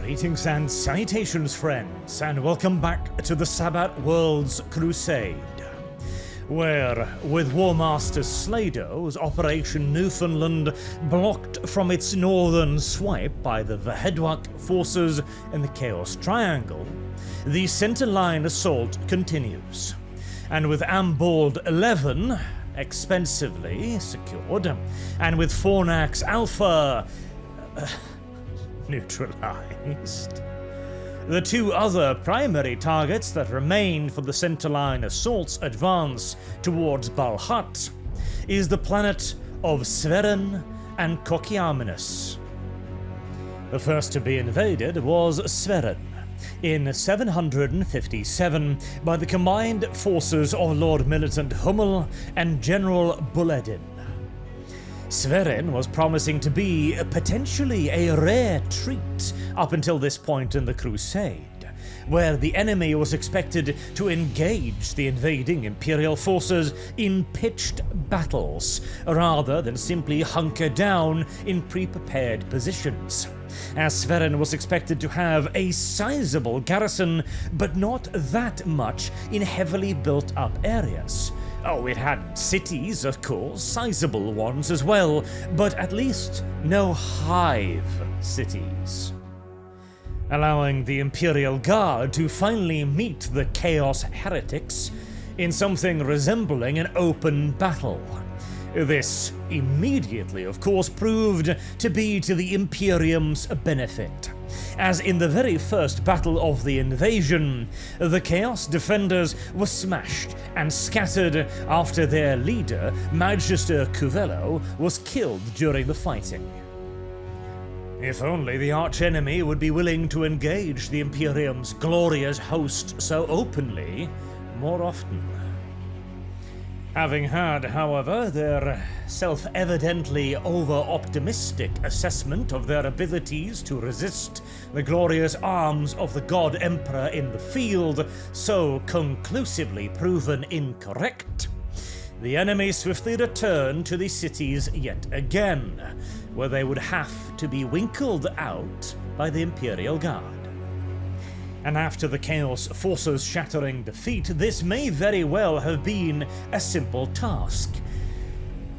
Greetings and salutations, friends, and welcome back to the Sabbat Worlds Crusade, where, with Warmasters Slaydo's Operation Newfoundland blocked from its northern swipe by the Vahedwak forces in the Chaos Triangle, the center-line assault continues, and with Ambold 11 expensively secured, and with Fornax Alpha neutralized, the two other primary targets that remain for the centerline assault's advance towards Balhaut is the planet of Severin and Cociaminus. The first to be invaded was Severin in 757 by the combined forces of Lord Militant Hummel and General Bulledin. Severin was promising to be potentially a rare treat up until this point in the Crusade, where the enemy was expected to engage the invading Imperial forces in pitched battles, rather than simply hunker down in pre-prepared positions, as Severin was expected to have a sizable garrison, but not that much in heavily built-up areas. Oh, it had cities, of course, sizable ones as well, but at least no hive cities, allowing the Imperial Guard to finally meet the Chaos Heretics in something resembling an open battle. This immediately, of course, proved to be to the Imperium's benefit, as in the very first battle of the invasion, the Chaos Defenders were smashed and scattered after their leader, Magister Cuvello, was killed during the fighting. If only the archenemy would be willing to engage the Imperium's glorious host so openly more often. Having heard, however, their self-evidently over-optimistic assessment of their abilities to resist the glorious arms of the God Emperor in the field so conclusively proven incorrect, the enemy swiftly returned to the cities yet again, where they would have to be winkled out by the Imperial Guard. And after the Chaos Forces' shattering defeat, this may very well have been a simple task,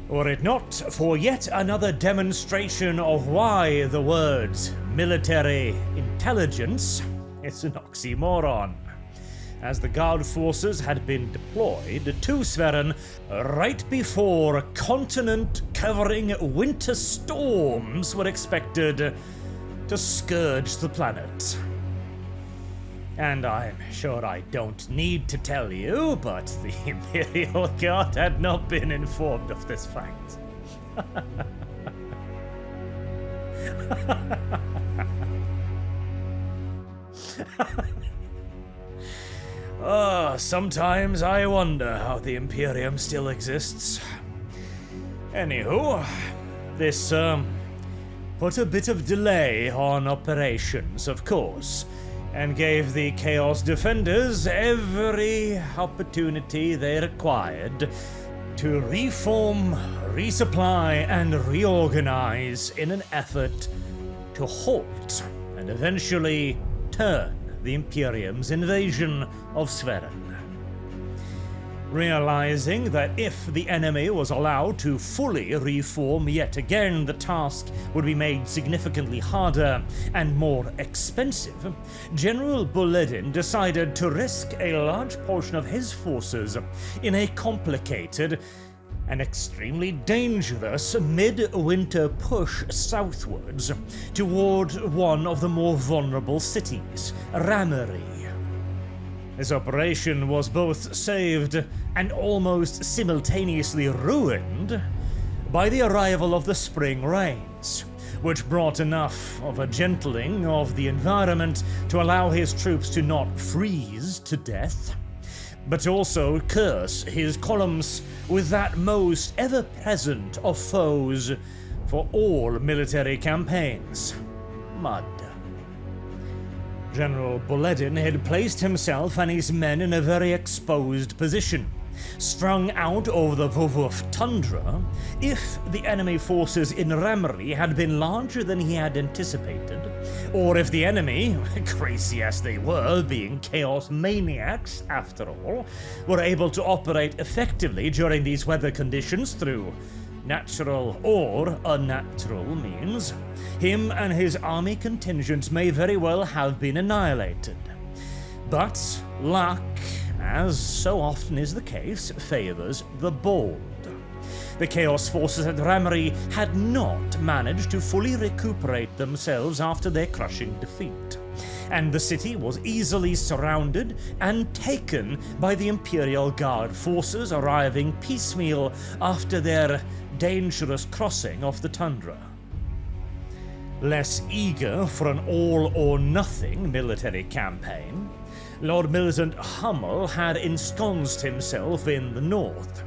were it not for yet another demonstration of why the words military intelligence is an oxymoron, as the Guard forces had been deployed to Severin right before continent-covering winter storms were expected to scourge the planet. And I'm sure I don't need to tell you, but the Imperial Guard had not been informed of this fact. Sometimes I wonder how the Imperium still exists. Anywho, this put a bit of delay on operations, of course, and gave the Chaos Defenders every opportunity they required to reform, resupply, and reorganize in an effort to halt and eventually turn the Imperium's invasion of Severin. Realizing that if the enemy was allowed to fully reform yet again, the task would be made significantly harder and more expensive, General Bulledin decided to risk a large portion of his forces in a complicated and extremely dangerous mid-winter push southwards toward one of the more vulnerable cities, Ramery. This operation was both saved and almost simultaneously ruined by the arrival of the spring rains, which brought enough of a gentling of the environment to allow his troops to not freeze to death, but also curse his columns with that most ever-present of foes for all military campaigns: mud. General Bulledin had placed himself and his men in a very exposed position, strung out over the Vuvuf tundra. If the enemy forces in Ramery had been larger than he had anticipated, Or if the enemy, crazy as they were, being chaos maniacs after all, were able to operate effectively during these weather conditions through natural or unnatural means, him and his army contingents may very well have been annihilated. But luck, as so often is the case, favors the bold. The Chaos forces at Ramari had not managed to fully recuperate themselves after their crushing defeat, and the city was easily surrounded and taken by the Imperial Guard forces arriving piecemeal after their dangerous crossing of the tundra. Less eager for an all-or-nothing military campaign, Lord Militant Hummel had ensconced himself in the north,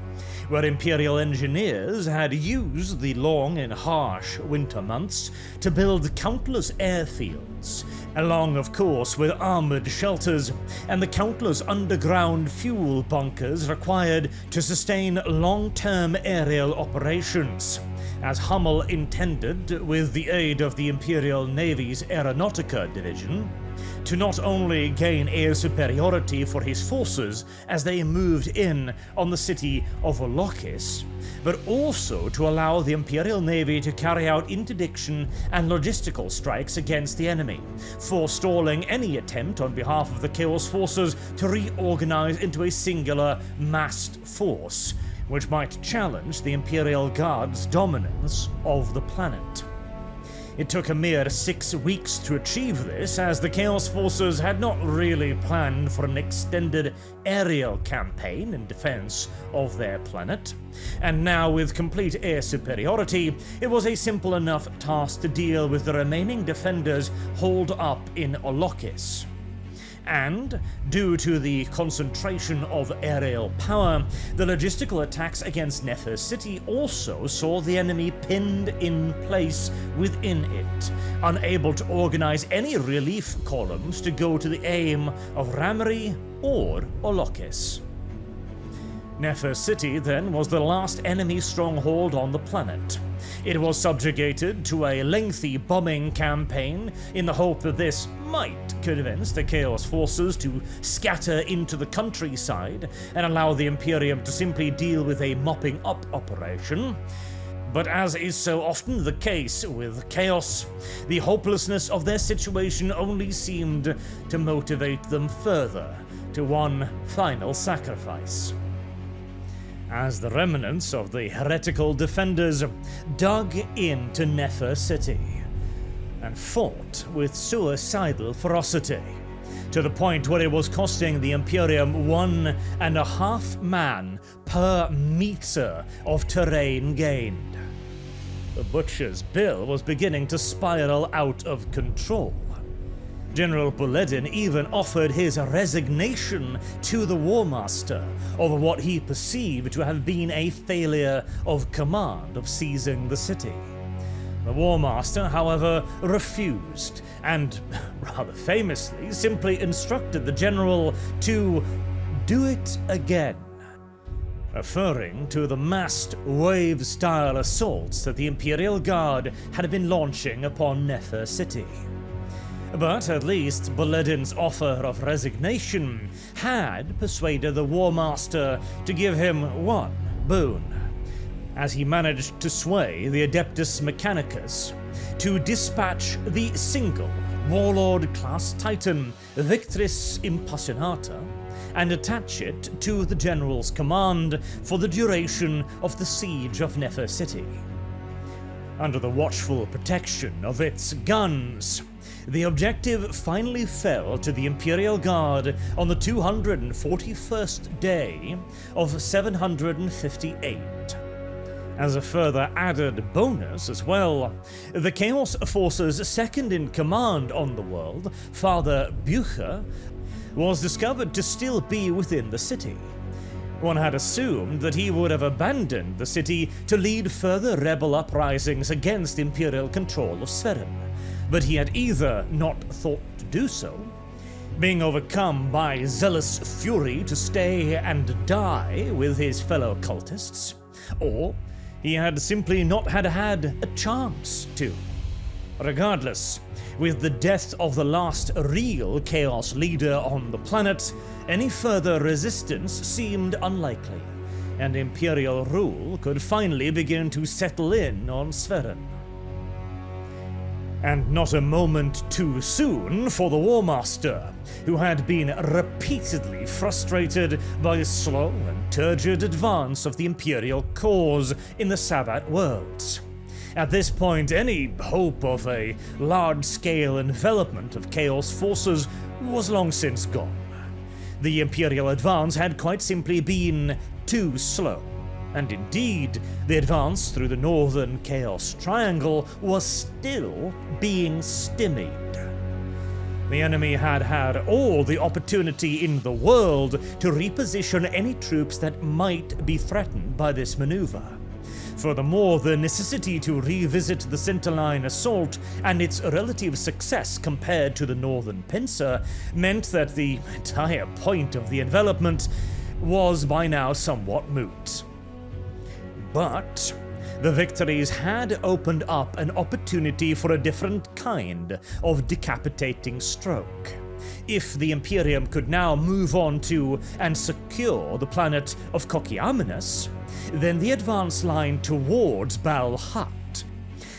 where Imperial engineers had used the long and harsh winter months to build countless airfields, along of course with armoured shelters and the countless underground fuel bunkers required to sustain long-term aerial operations, as Hummel intended, with the aid of the Imperial Navy's Aeronautica Division, to not only gain air superiority for his forces as they moved in on the city of Olokis, but also to allow the Imperial Navy to carry out interdiction and logistical strikes against the enemy, forestalling any attempt on behalf of the Chaos forces to reorganize into a singular massed force, which might challenge the Imperial Guard's dominance of the planet. It took a mere 6 weeks to achieve this, as the Chaos forces had not really planned for an extended aerial campaign in defense of their planet, and now with complete air superiority, it was a simple enough task to deal with the remaining defenders holed up in Olokis. And, due to the concentration of aerial power, the logistical attacks against Nefa City also saw the enemy pinned in place within it, unable to organize any relief columns to go to the aim of Ramari or Olokis. Nefa City, then, was the last enemy stronghold on the planet. It was subjugated to a lengthy bombing campaign in the hope that this might convince the Chaos forces to scatter into the countryside and allow the Imperium to simply deal with a mopping up operation. But as is so often the case with Chaos, the hopelessness of their situation only seemed to motivate them further to one final sacrifice. As the remnants of the heretical defenders dug into Nefa City and fought with suicidal ferocity, to the point where it was costing the Imperium 1.5 man per meter of terrain gained. The butcher's bill was beginning to spiral out of control. General Buledin even offered his resignation to the Warmaster over what he perceived to have been a failure of command of seizing the city. The Warmaster, however, refused and, rather famously, simply instructed the general to do it again, referring to the massed wave-style assaults that the Imperial Guard had been launching upon Nefa City. But at least Buledin's offer of resignation had persuaded the Warmaster to give him one boon, as he managed to sway the Adeptus Mechanicus to dispatch the single Warlord-class Titan Victris Impassionata and attach it to the General's command for the duration of the siege of Nefa City. Under the watchful protection of its guns, the objective finally fell to the Imperial Guard on the 241st day of 758. As a further added bonus as well, the Chaos Force's second-in-command on the world, Father Bucher, was discovered to still be within the city. One had assumed that he would have abandoned the city to lead further rebel uprisings against Imperial control of Severin, but he had either not thought to do so, being overcome by zealous fury to stay and die with his fellow cultists, or he had simply not had a chance to. Regardless, with the death of the last real Chaos leader on the planet, any further resistance seemed unlikely, and Imperial rule could finally begin to settle in on Severin. And not a moment too soon for the Warmaster, who had been repeatedly frustrated by the slow and turgid advance of the Imperial cause in the Sabbat Worlds. At this point, any hope of a large-scale envelopment of Chaos forces was long since gone. The Imperial advance had quite simply been too slow. And indeed, the advance through the northern Chaos Triangle was still being stymied. The enemy had had all the opportunity in the world to reposition any troops that might be threatened by this maneuver. Furthermore, the necessity to revisit the Centerline assault and its relative success compared to the northern pincer meant that the entire point of the envelopment was by now somewhat moot. But the victories had opened up an opportunity for a different kind of decapitating stroke. If the Imperium could now move on to and secure the planet of Cociaminus, then the advance line towards Balhaut,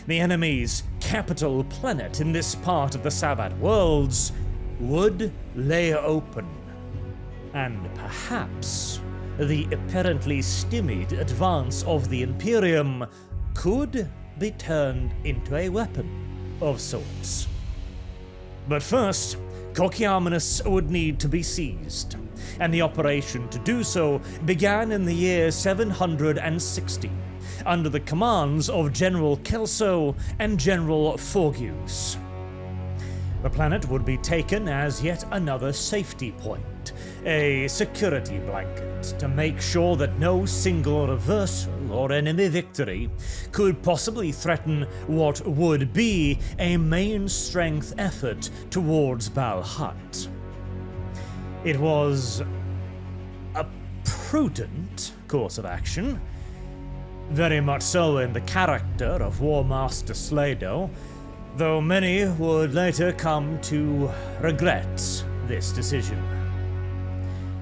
the enemy's capital planet in this part of the Sabbat Worlds, would lay open. And perhaps the apparently stymied advance of the Imperium could be turned into a weapon of sorts. But first, Cociaminus would need to be seized, and the operation to do so began in the year 760, under the commands of General Kelso and General Forgius. The planet would be taken as yet another safety point, a security blanket to make sure that no single reversal or enemy victory could possibly threaten what would be a main-strength effort towards Balhaut. It was a prudent course of action, very much so in the character of Warmaster Slaydo, though many would later come to regret this decision.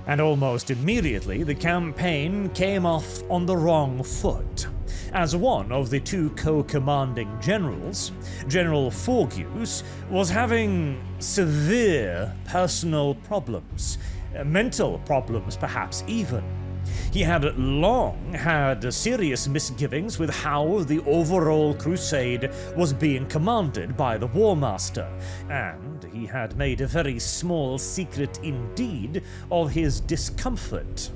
And almost immediately, the campaign came off on the wrong foot, as one of the two co-commanding generals, General Forgius, was having severe personal problems, mental problems perhaps even. He had long had serious misgivings with how the overall crusade was being commanded by the Warmaster, and he had made a very small secret indeed of his discomfort.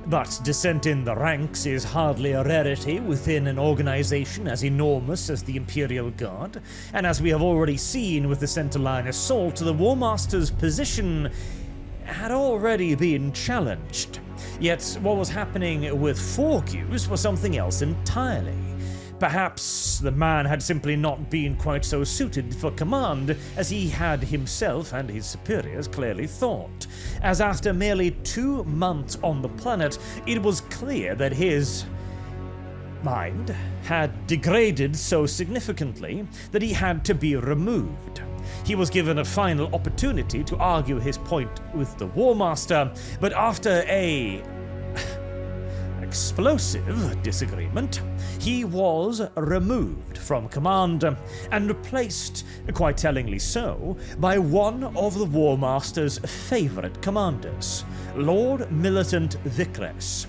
But dissent in the ranks is hardly a rarity within an organization as enormous as the Imperial Guard, and as we have already seen with the Centerline assault, the Warmaster's position had already been challenged. Yet what was happening with Forgius was something else entirely. Perhaps the man had simply not been quite so suited for command as he had himself and his superiors clearly thought, as after merely 2 months on the planet, it was clear that his mind had degraded so significantly that he had to be removed. He was given a final opportunity to argue his point with the Warmaster, but after a explosive disagreement, he was removed from command and replaced, quite tellingly so, by one of the Warmaster's favorite commanders, Lord Militant Vicres.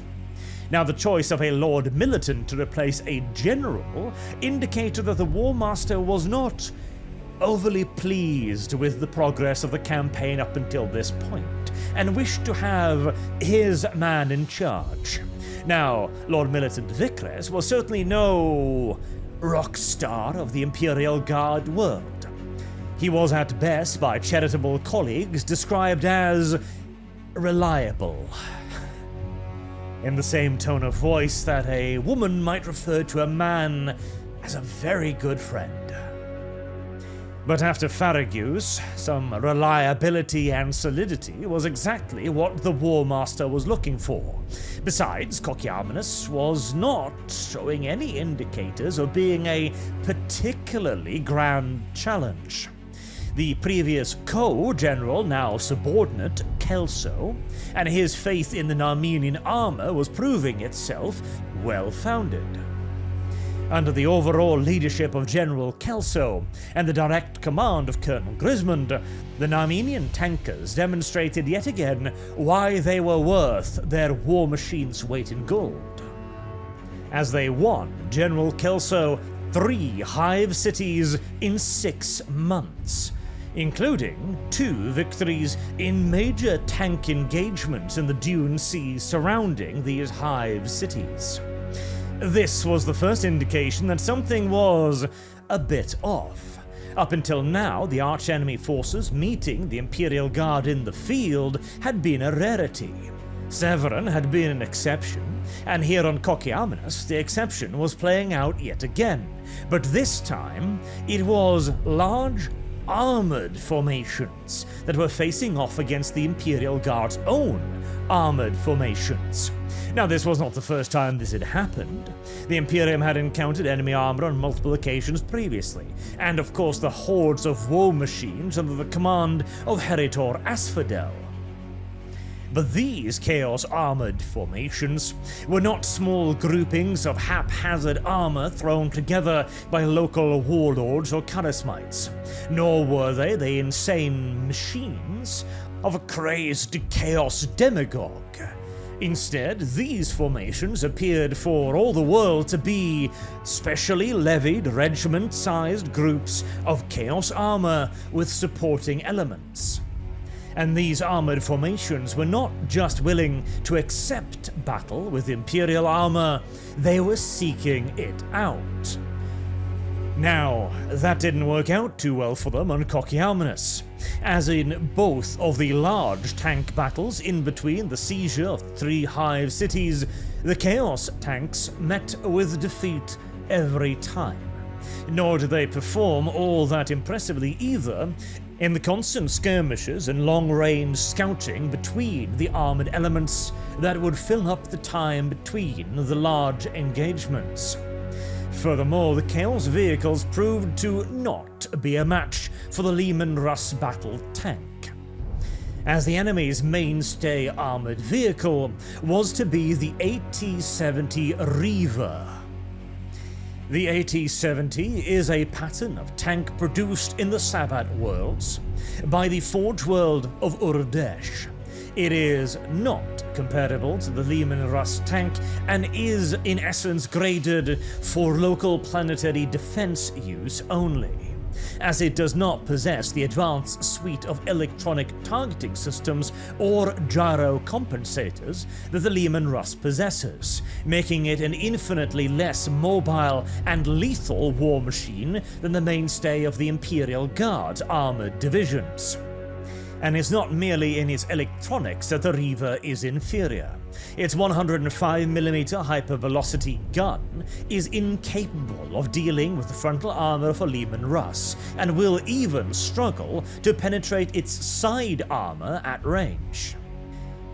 Now, the choice of a Lord Militant to replace a general indicated that the Warmaster was not overly pleased with the progress of the campaign up until this point, and wished to have his man in charge. Now, Lord Militant Vicres was certainly no rock star of the Imperial Guard world. He was at best by charitable colleagues described as reliable, in the same tone of voice that a woman might refer to a man as a very good friend. But after Farragu's, some reliability and solidity was exactly what the Warmaster was looking for. Besides, Cociaminus was not showing any indicators of being a particularly grand challenge. The previous co-general, now subordinate, Kelso, and his faith in the Narmenian armor was proving itself well-founded. Under the overall leadership of General Kelso and the direct command of Colonel Grismond, the Narmenian tankers demonstrated yet again why they were worth their war machine's weight in gold. As they won General Kelso 3 hive cities in 6 months, including 2 victories in major tank engagements in the dune sea surrounding these hive cities. This was the first indication that something was a bit off. Up until now, the archenemy forces meeting the Imperial Guard in the field had been a rarity. Severin had been an exception, and here on Cociaminus the exception was playing out yet again. But this time, it was large, armored formations that were facing off against the Imperial Guard's own armored formations. Now, this was not the first time this had happened. The Imperium had encountered enemy armor on multiple occasions previously, and of course the hordes of war machines under the command of Heritor Asphodel. But these Chaos-armored formations were not small groupings of haphazard armor thrown together by local warlords or charismites, nor were they the insane machines of a crazed Chaos demagogue. Instead, these formations appeared for all the world to be specially levied regiment-sized groups of Chaos armor with supporting elements. And these armored formations were not just willing to accept battle with Imperial armor, they were seeking it out. Now, that didn't work out too well for them on Cociaminus, as in both of the large tank battles in between the seizure of 3 hive cities, the Chaos tanks met with defeat every time. Nor did they perform all that impressively either in the constant skirmishes and long-range scouting between the armored elements that would fill up the time between the large engagements. Furthermore, the Chaos vehicles proved to not be a match for the Leman Russ battle tank, as the enemy's mainstay armored vehicle was to be the AT-70 Reaver. The AT-70 is a pattern of tank produced in the Sabbat Worlds by the Forge World of Urdesh. It is not comparable to the Leman Russ tank and is in essence graded for local planetary defense use only, as it does not possess the advanced suite of electronic targeting systems or gyro compensators that the Leman Russ possesses, making it an infinitely less mobile and lethal war machine than the mainstay of the Imperial Guard's armored divisions. And it's not merely in its electronics that the Reaver is inferior. Its 105mm hypervelocity gun is incapable of dealing with the frontal armor of a Leman Russ, and will even struggle to penetrate its side armor at range.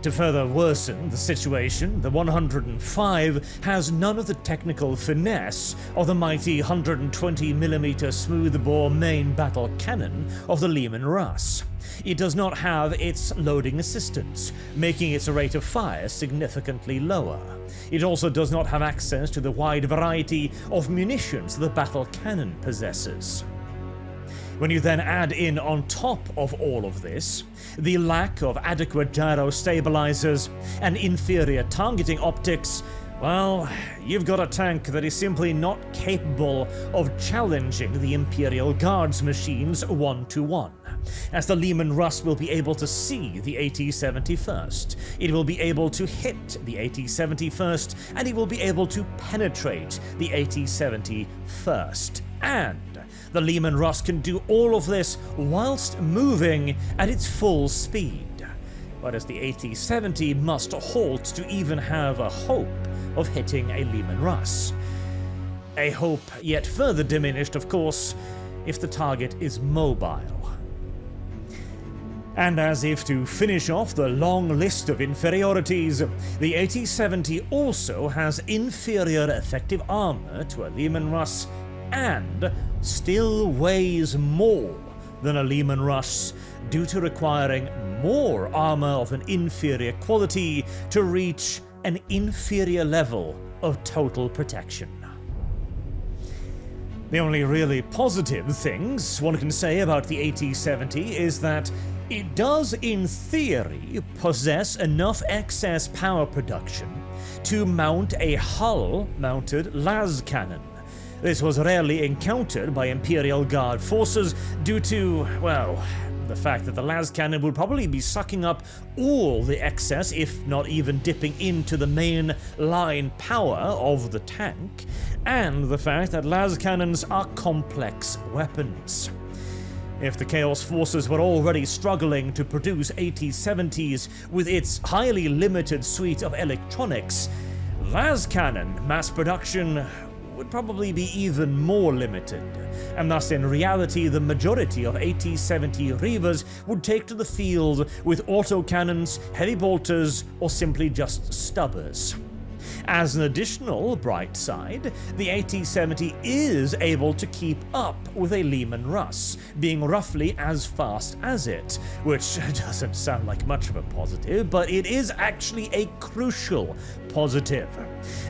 To further worsen the situation, the 105 has none of the technical finesse of the mighty 120mm smoothbore main battle cannon of the Leman Russ. It does not have its loading assistance, making its rate of fire significantly lower. It also does not have access to the wide variety of munitions the battle cannon possesses. When you then add in on top of all of this, the lack of adequate gyro stabilizers and inferior targeting optics, well, you've got a tank that is simply not capable of challenging the Imperial Guard's machines one-to-one. As the Leman Russ will be able to see the AT-70 first, it will be able to hit the AT-70 first, and it will be able to penetrate the AT-70 first. And the Leman Russ can do all of this whilst moving at its full speed, whereas the AT-70 must halt to even have a hope of hitting a Leman Russ. A hope yet further diminished, of course, if the target is mobile. And as if to finish off the long list of inferiorities, the AT-70 also has inferior effective armor to a Leman Russ and still weighs more than a Leman Russ due to requiring more armor of an inferior quality to reach an inferior level of total protection. The only really positive things one can say about the AT-70 is that it does, in theory, possess enough excess power production to mount a hull-mounted las cannon. This was rarely encountered by Imperial Guard forces due to, well, the fact that the las cannon would probably be sucking up all the excess, if not even dipping into the main line power of the tank, and the fact that las cannons are complex weapons. If the Chaos Forces were already struggling to produce AT-70s with its highly limited suite of electronics, las cannon mass production would probably be even more limited, and thus in reality the majority of AT-70 Reavers would take to the field with autocannons, heavy bolters, or simply just stubbers. As an additional bright side, the AT-70 is able to keep up with a Leman Russ, being roughly as fast as it, which doesn't sound like much of a positive, but it is actually a crucial positive,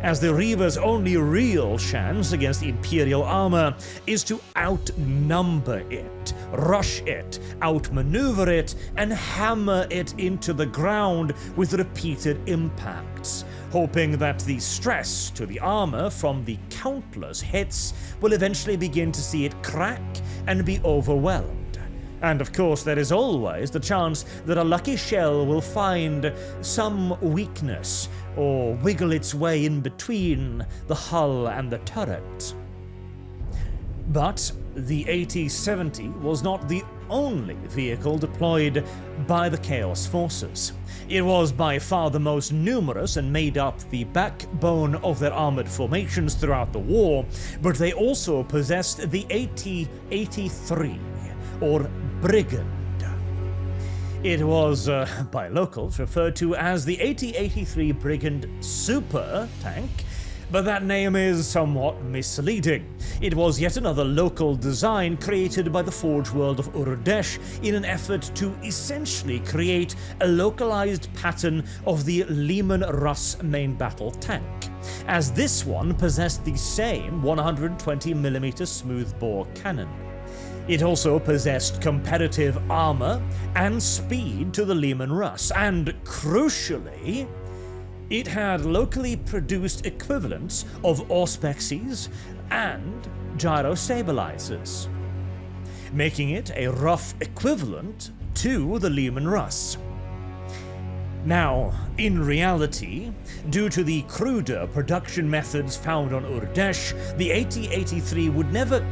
as the Reaver's only real chance against Imperial armor is to outnumber it, rush it, outmaneuver it, and hammer it into the ground with repeated impacts, hoping that the stress to the armor from the countless hits will eventually begin to see it crack and be overwhelmed. And of course, there is always the chance that a lucky shell will find some weakness or wiggle its way in between the hull and the turret. But the AT-70 was not the only vehicle deployed by the Chaos Forces. It was by far the most numerous and made up the backbone of their armored formations throughout the war, but they also possessed the AT-83, or Brigand. It was, by locals, referred to as the AT-83 Brigand Super Tank, but that name is somewhat misleading. It was yet another local design created by the Forge World of Urdesh in an effort to essentially create a localized pattern of the Leman Russ main battle tank, as this one possessed the same 120mm smoothbore cannon. It also possessed competitive armor and speed to the Leman Russ, and crucially, it had locally produced equivalents of auspexes and gyrostabilizers, making it a rough equivalent to the Leman Russ. Now, in reality, due to the cruder production methods found on Urdesh, the AT-83 would never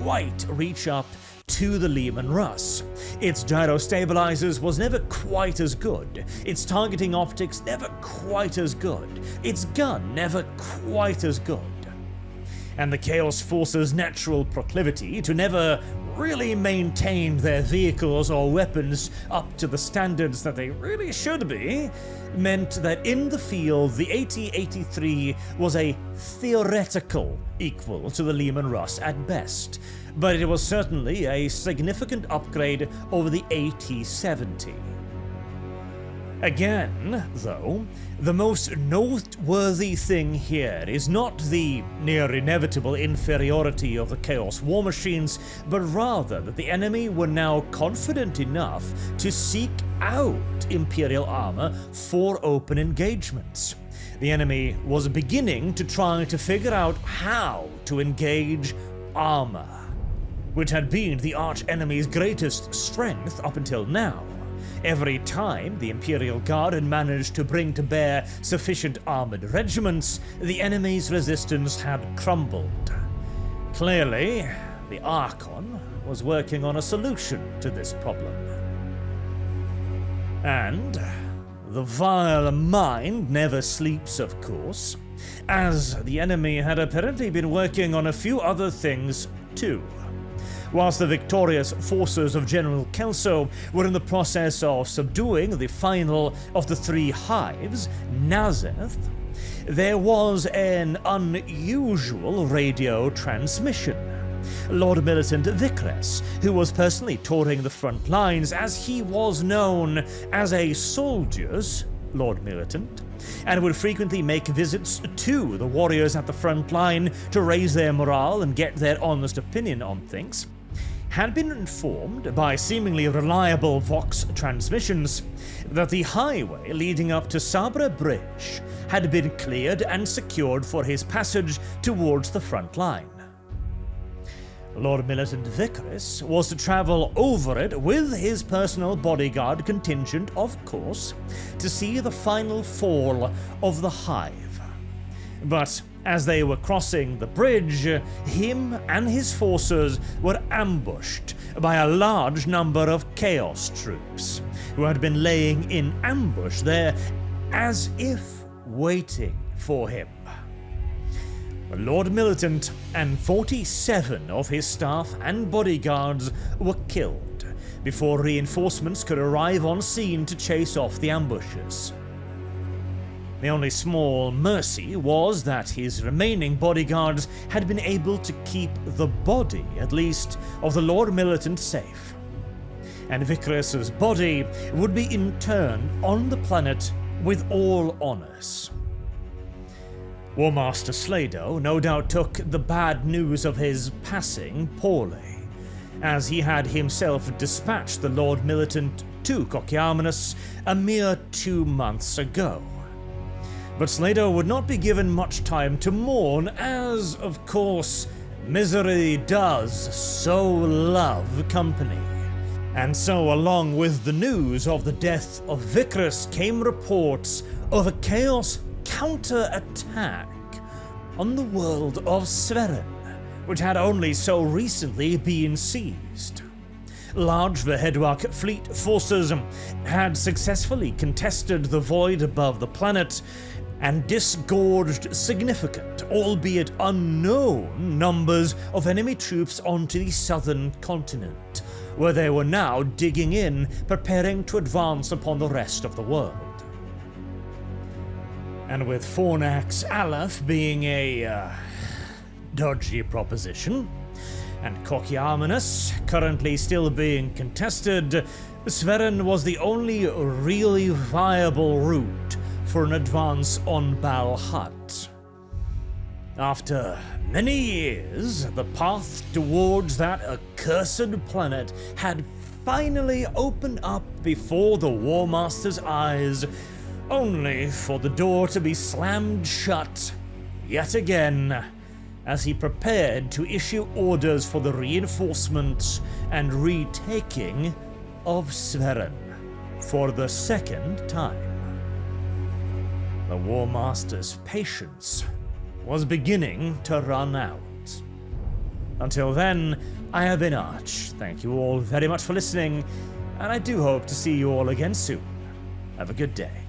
quite reach up to the Leman Russ. Its gyrostabilizers was never quite as good, its targeting optics never quite as good, its gun never quite as good. And the Chaos Forces' natural proclivity to never really maintain their vehicles or weapons up to the standards that they really should be meant that in the field the AT-83 was a theoretical equal to the Leman Russ at best, but it was certainly a significant upgrade over the AT-70. Again, though, the most noteworthy thing here is not the near-inevitable inferiority of the Chaos War Machines, but rather that the enemy were now confident enough to seek out Imperial armor for open engagements. The enemy was beginning to try to figure out how to engage armor, which had been the arch-enemy's greatest strength up until now. Every time the Imperial Guard had managed to bring to bear sufficient armored regiments, the enemy's resistance had crumbled. Clearly, the Archon was working on a solution to this problem. And the vile mind never sleeps, of course, as the enemy had apparently been working on a few other things too. whilst the victorious forces of General Kelso were in the process of subduing the final of the three hives, Nazeth, there was an unusual radio transmission. Lord Militant Vicaris, who was personally touring the front lines as he was known as a soldier's Lord Militant, and would frequently make visits to the warriors at the front line to raise their morale and get their honest opinion on things, had been informed by seemingly reliable Vox transmissions that the highway leading up to Sabre Bridge had been cleared and secured for his passage towards the front line. Lord Militant Vicaris was to travel over it with his personal bodyguard contingent, of course, to see the final fall of the hive. But as they were crossing the bridge, him and his forces were ambushed by a large number of Chaos troops, who had been laying in ambush there as if waiting for him. Lord Militant and 47 of his staff and bodyguards were killed before reinforcements could arrive on scene to chase off the ambushers. The only small mercy was that his remaining bodyguards had been able to keep the body, at least, of the Lord Militant safe, and Vicaris's body would be interned on the planet with all honours. Warmaster Slaydo no doubt took the bad news of his passing poorly, as he had himself dispatched the Lord Militant to Cociaminus a mere 2 months ago. But Slaydo would not be given much time to mourn, as, of course, misery does so love company. And so, along with the news of the death of Vicaris came reports of a Chaos counterattack on the world of Severin, which had only so recently been seized. Large Verhedwak fleet forces had successfully contested the void above the planet and disgorged significant, albeit unknown, numbers of enemy troops onto the southern continent, where they were now digging in, preparing to advance upon the rest of the world. And with Fornax Aleph being a dodgy proposition, and Cociaminus currently still being contested, Severin was the only really viable route for an advance on Balhaut. After many years, the path towards that accursed planet had finally opened up before the Warmaster's eyes, only for the door to be slammed shut yet again as he prepared to issue orders for the reinforcements and retaking of Severin for the second time. The Warmaster's patience was beginning to run out. Until then, I have been Arch. Thank you all very much for listening, and I do hope to see you all again soon. Have a good day.